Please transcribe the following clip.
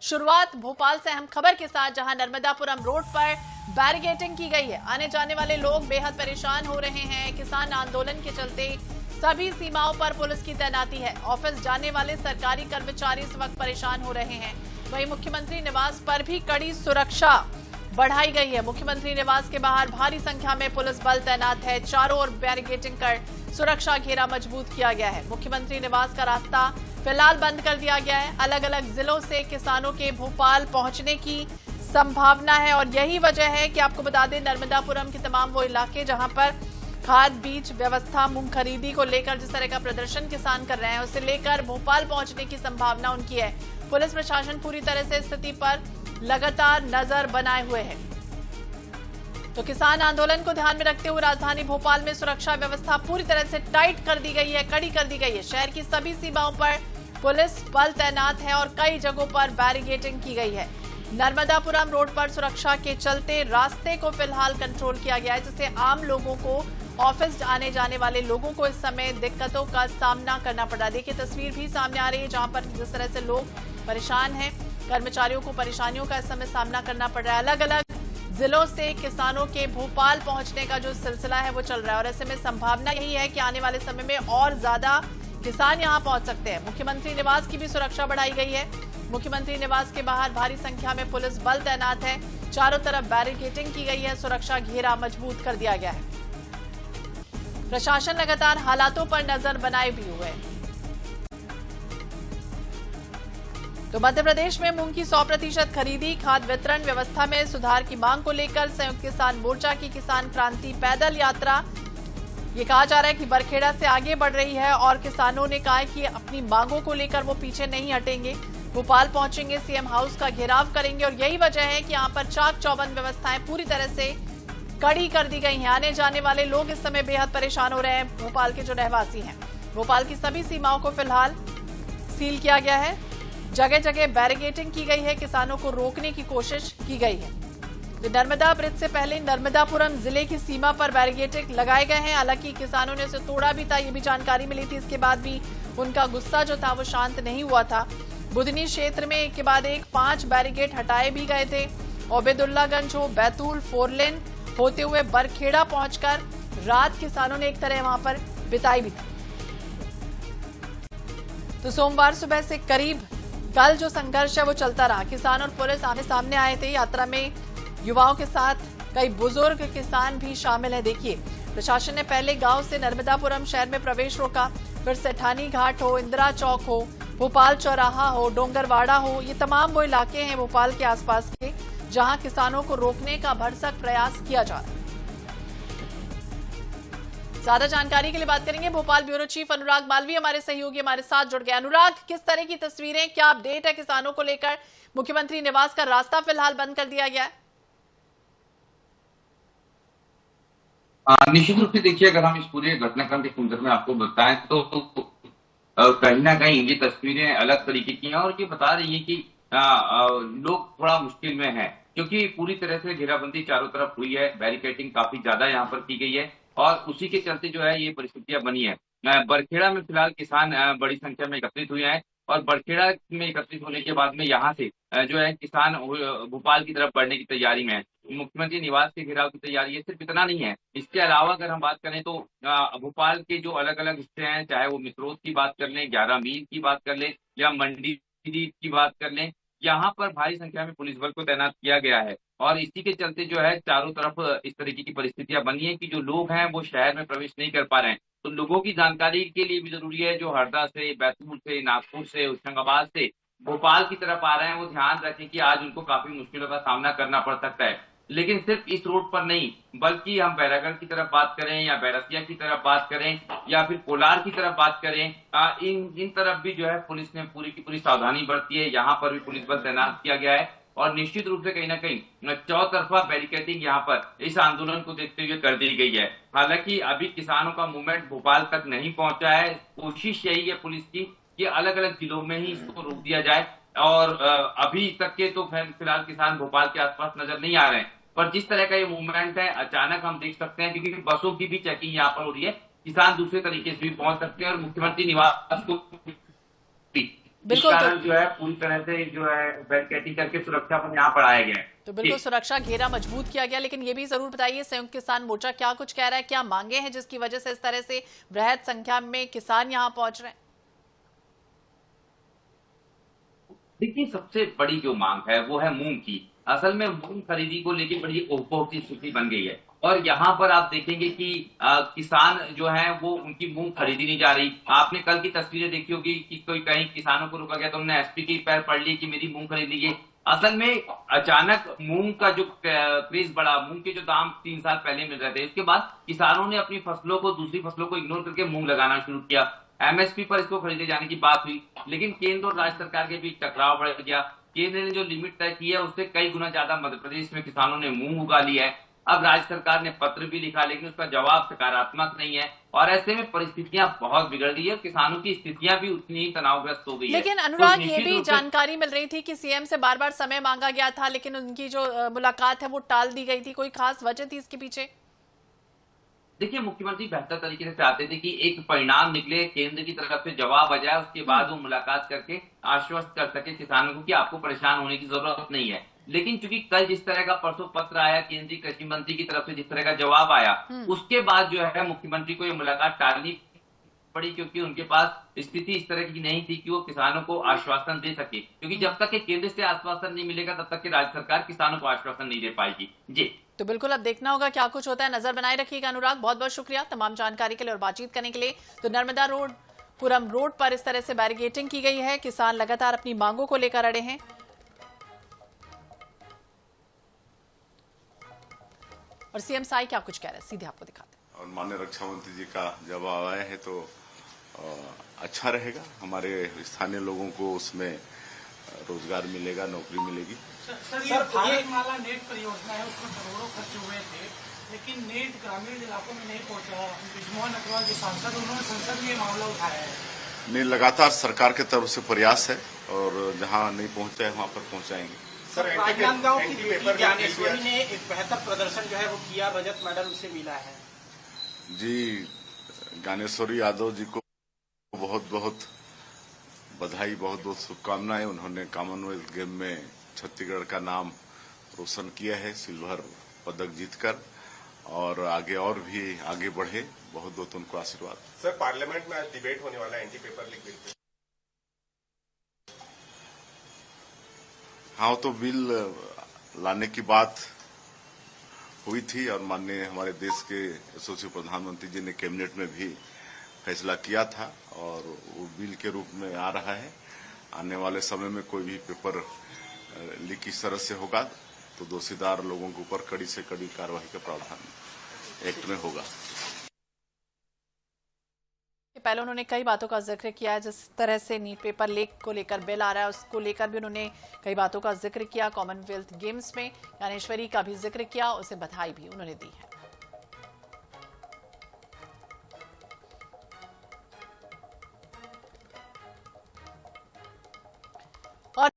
शुरुआत भोपाल से अहम खबर के साथ, जहां नर्मदापुरम रोड पर बैरिकेडिंग की गई है। आने जाने वाले लोग बेहद परेशान हो रहे हैं। किसान आंदोलन के चलते सभी सीमाओं पर पुलिस की तैनाती है। ऑफिस जाने वाले सरकारी कर्मचारी इस वक्त परेशान हो रहे हैं। वहीं मुख्यमंत्री निवास पर भी कड़ी सुरक्षा बढ़ाई गई है। मुख्यमंत्री निवास के बाहर भारी संख्या में पुलिस बल तैनात है। चारों ओर बैरिकेडिंग कर सुरक्षा घेरा मजबूत किया गया है। मुख्यमंत्री निवास का रास्ता फिलहाल बंद कर दिया गया है। अलग अलग जिलों से किसानों के भोपाल पहुंचने की संभावना है और यही वजह है कि आपको बता दें, नर्मदापुरम के तमाम वो इलाके जहां पर खाद बीज व्यवस्था, मूंग खरीदी को लेकर जिस तरह का प्रदर्शन किसान कर रहे हैं, उसे लेकर भोपाल पहुंचने की संभावना उनकी है। पुलिस प्रशासन पूरी तरह से स्थिति पर लगातार नजर बनाए हुए है। तो किसान आंदोलन को ध्यान में रखते हुए राजधानी भोपाल में सुरक्षा व्यवस्था पूरी तरह से टाइट कर दी गई है, कड़ी कर दी गई है। शहर की सभी सीमाओं पर पुलिस बल तैनात है और कई जगहों पर बैरिकेडिंग की गई है। नर्मदापुरम रोड पर सुरक्षा के चलते रास्ते को फिलहाल कंट्रोल किया गया है, जिससे आम लोगों को, ऑफिस आने जाने वाले लोगों को इस समय दिक्कतों का सामना करना पड़ रहा है। देखिए, तस्वीर भी सामने आ रही है जहां पर जिस तरह से लोग परेशान हैं। कर्मचारियों को परेशानियों का इस समय सामना करना पड़ रहा है। अलग अलग जिलों से किसानों के भोपाल पहुंचने का जो सिलसिला है वो चल रहा है और ऐसे में संभावना यही है कि आने वाले समय में और ज्यादा किसान यहां पहुंच सकते हैं। मुख्यमंत्री निवास की भी सुरक्षा बढ़ाई गई है। मुख्यमंत्री निवास के बाहर भारी संख्या में पुलिस बल तैनात है। चारों तरफ बैरिकेडिंग की गई है। सुरक्षा घेरा मजबूत कर दिया गया है। प्रशासन लगातार हालातों पर नजर बनाए भी हुए है। तो मध्य प्रदेश में मूंग की 100% खरीदी, खाद वितरण व्यवस्था में सुधार की मांग को लेकर संयुक्त किसान मोर्चा की किसान क्रांति पैदल यात्रा, ये कहा जा रहा है कि बरखेड़ा से आगे बढ़ रही है और किसानों ने कहा है कि अपनी मांगों को लेकर वो पीछे नहीं हटेंगे। भोपाल पहुंचेंगे, सीएम हाउस का घेराव करेंगे और यही वजह है कि यहां पर चाक चौबंद व्यवस्थाएं पूरी तरह से कड़ी कर दी गई हैं। आने जाने वाले लोग इस समय बेहद परेशान हो रहे हैं। भोपाल के जो रहवासी हैं, भोपाल की सभी सीमाओं को फिलहाल सील किया गया है। जगह जगह बैरिकेडिंग की गई है। किसानों को रोकने की कोशिश की गई है। तो नर्मदा ब्रिज से पहले नर्मदापुरम जिले की सीमा पर बैरिकेडिंग लगाए गए हैं। हालांकि किसानों ने उसे तोड़ा भी था, ये भी जानकारी मिली थी। इसके बाद भी उनका गुस्सा जो था वो शांत नहीं हुआ था। बुधनी क्षेत्र में एक के बाद एक 5 बैरिकेड हटाए भी गए थे। ओबेदुल्लागंज हो, बैतूल, 4 लेन होते हुए बरखेड़ा पहुंचकर रात किसानों ने एक तरह वहां पर बिताई भी थी। तो सोमवार सुबह से करीब कल जो संघर्ष है वो चलता रहा। किसान और पुलिस आमने सामने आए थे। यात्रा में युवाओं के साथ कई बुजुर्ग किसान भी शामिल हैं। देखिए, प्रशासन ने पहले गांव से नर्मदापुरम शहर में प्रवेश रोका, फिर सेठानी घाट हो, इंदिरा चौक हो, भोपाल चौराहा हो, डोंगरवाड़ा हो, ये तमाम वो इलाके हैं भोपाल के आसपास के जहां किसानों को रोकने का भरसक प्रयास किया जा रहा है। ज्यादा जानकारी के लिए बात करेंगे भोपाल ब्यूरो चीफ अनुराग मालवीय, हमारे सहयोगी हमारे साथ जुड़ गए। अनुराग, किस तरह की तस्वीरें, क्या अपडेट है किसानों को लेकर? मुख्यमंत्री निवास का रास्ता फिलहाल बंद कर दिया गया है। निश्चित रूप से देखिए, अगर हम इस पूरे घटनाक्रम के संदर्भ में आपको बताएं तो कहीं ना कहीं ये तस्वीरें अलग तरीके की हैं और ये बता रही है कि लोग थोड़ा मुश्किल में हैं, क्योंकि पूरी तरह से घेराबंदी चारों तरफ हुई है। बैरिकेडिंग काफी ज्यादा यहाँ पर की गई है और उसी के चलते जो है ये परिस्थितियां बनी है। बरखेड़ा में फिलहाल किसान बड़ी संख्या में एकत्रित हुए हैं और बरखेड़ा में एकत्रित होने के बाद में यहाँ से जो है किसान भोपाल की तरफ बढ़ने की तैयारी में है। मुख्यमंत्री निवास के घेराव की तैयारी है। सिर्फ इतना नहीं है, इसके अलावा अगर हम बात करें तो भोपाल के जो अलग अलग हिस्से हैं, चाहे वो मिसरोद की बात कर लें, 11 मील की बात कर लें या मंडी की बात कर लें, यहाँ पर भारी संख्या में पुलिस बल को तैनात किया गया है और इसी के चलते जो है चारों तरफ इस तरीके की परिस्थितियां बनी है कि जो लोग हैं वो शहर में प्रवेश नहीं कर पा रहे हैं। तो लोगों की जानकारी के लिए भी जरूरी है, जो हरदा से, बैतूल से, नागपुर से, होशंगाबाद से भोपाल की तरफ आ रहे हैं, वो ध्यान रखें कि आज उनको काफी मुश्किलों का सामना करना पड़ सकता है। लेकिन सिर्फ इस रोड पर नहीं, बल्कि हम बैरागढ़ की तरफ बात करें या बैरसिया की तरफ बात करें या फिर कोलार की तरफ बात करें, इन तरफ भी जो है पुलिस ने पूरी की पूरी सावधानी बरती है। यहाँ पर भी पुलिस बल तैनात किया गया है और निश्चित रूप से कहीं ना कहीं चौतरफा बैरिकेडिंग यहाँ पर इस आंदोलन को देखते हुए कर दी गई है। हालांकि अभी किसानों का मूवमेंट भोपाल तक नहीं पहुंचा है। कोशिश यही है पुलिस की कि अलग अलग जिलों में ही इसको रोक दिया जाए और अभी तक के तो फिलहाल किसान भोपाल के आसपास नजर नहीं आ रहे हैं, पर जिस तरह का ये मूवमेंट है अचानक हम देख सकते हैं, क्योंकि बसों की भी चेकिंग यहाँ पर हो रही है, किसान दूसरे तरीके से भी पहुंच सकते हैं और मुख्यमंत्री निवास को बिल्कुल, कारण जो है पूरी तरह से जो है बैरिकेडिंग करके सुरक्षा पर यहाँ बढ़ाया गया है। तो बिल्कुल सुरक्षा घेरा मजबूत किया गया। लेकिन ये भी जरूर बताइए, संयुक्त किसान मोर्चा क्या कुछ कह रहा है, क्या मांगे हैं जिसकी वजह से इस तरह से बृहद संख्या में किसान यहाँ पहुंच रहे हैं? देखिए, सबसे बड़ी जो मांग है वो है मूंग की। असल में मूंग खरीदी को लेकर बड़ी उपभोग की स्थिति बन गई है और यहाँ पर आप देखेंगे कि किसान जो है वो उनकी मूंग खरीदी नहीं जा रही। आपने कल की तस्वीरें देखी होगी कि कोई कहीं किसानों को रोका गया तो उन्होंने एसपी की पैर पड़ ली कि मेरी मूंग खरीद लीजिए। असल में अचानक मूंग का जो क्रेज बढ़ा, मूंग के जो दाम 3 साल पहले मिल रहे थे, इसके बाद किसानों ने अपनी फसलों को, दूसरी फसलों को इग्नोर करके मूंग लगाना शुरू किया। एमएसपी पर इसको खरीदे जाने की बात हुई, लेकिन केंद्र और राज्य सरकार के बीच टकराव बढ़ गया। केंद्र ने जो लिमिट तय की है उससे कई गुना ज्यादा मध्य प्रदेश में किसानों ने मूंग उगा लिया है। अब राज्य सरकार ने पत्र भी लिखा, लेकिन उसका जवाब सकारात्मक नहीं है और ऐसे में परिस्थितियां बहुत बिगड़ गई है। किसानों की स्थितियां भी उतनी ही तनावग्रस्त हो गई है। लेकिन अनुराग, ये भी जानकारी मिल रही थी कि सीएम से बार बार समय मांगा गया था, लेकिन उनकी जो मुलाकात है वो टाल दी गई थी। कोई खास वजह थी इसके पीछे? देखिए, मुख्यमंत्री बेहतर तरीके से चाहते थे कि एक परिणाम निकले, केंद्र की तरफ से जवाब आ जाए, उसके बाद वो मुलाकात करके आश्वस्त कर सके किसानों को कि आपको परेशान होने की जरूरत नहीं है। लेकिन चूंकि कल जिस तरह का परसों पत्र आया, केंद्रीय कृषि मंत्री की तरफ से जिस तरह का जवाब आया, उसके बाद जो है मुख्यमंत्री को ये मुलाकात टालनी पड़ी, क्योंकि उनके पास स्थिति इस तरह की नहीं थी कि वो किसानों को आश्वासन दे सके। क्योंकि जब तक के केंद्र से आश्वासन नहीं मिलेगा तब तक कि राज्य सरकार किसानों को आश्वासन नहीं दे पाएगी। जी, तो बिल्कुल अब देखना होगा क्या कुछ होता है। नजर बनाए रखिएगा अनुराग, बहुत बहुत शुक्रिया तमाम जानकारी के लिए और बातचीत करने के लिए। तो नर्मदा पुरम रोड पर इस तरह से बैरिकेडिंग की गई है, किसान लगातार अपनी मांगों को लेकर अड़े हैं। और सीएम साई क्या कुछ कह रहे हैं, सीधे आपको दिखाते हैं। और माननीय रक्षा मंत्री जी का जवाब आया है तो अच्छा रहेगा। हमारे स्थानीय लोगों को उसमें रोजगार मिलेगा, नौकरी मिलेगी। सर, भारतमाला नेट परियोजना है, उसमें करोड़ों खर्च हुए थे, लेकिन नेट ग्रामीण इलाकों में नहीं पहुंचा। बिजमोहन अग्रवाल जो सांसद, उन्होंने संसद में ये मामला उठाया है। नहीं, लगातार सरकार की तरफ से प्रयास है और जहां नहीं पहुंचा है वहां पर पहुंचाएंगे। सर, राजनांदगांव की बेटी ज्ञानेश्वरी ने एक बेहतर प्रदर्शन जो है वो किया, रजत मेडल उसे मिला है। जी, ज्ञानेश्वरी यादव जी को बहुत बहुत बधाई, बहुत बहुत शुभकामनाएं। उन्होंने कॉमनवेल्थ गेम में छत्तीसगढ़ का नाम रोशन किया है, सिल्वर पदक जीतकर, और आगे और भी आगे बढ़े। बहुत बहुत उनको आशीर्वाद। सर, पार्लियामेंट में आज डिबेट होने वाला है anti paper leak bill pay. हाँ, तो बिल लाने की बात हुई थी और माननीय हमारे देश के यशस्वी प्रधानमंत्री जी ने कैबिनेट में भी फैसला किया था और वो बिल के रूप में आ रहा है। आने वाले समय में कोई भी पेपर लीक इस तरह से होगा तो दोषीदार लोगों के ऊपर कड़ी से कड़ी कार्रवाई का प्रावधान एक्ट में होगा। पहले उन्होंने कई बातों का जिक्र किया, जिस तरह से नीट पेपर लीक को लेकर बिल आ रहा है उसको लेकर भी उन्होंने कई बातों का जिक्र किया। कॉमनवेल्थ गेम्स में ज्ञानेश्वरी का भी जिक्र किया, उसे बधाई भी उन्होंने दी है।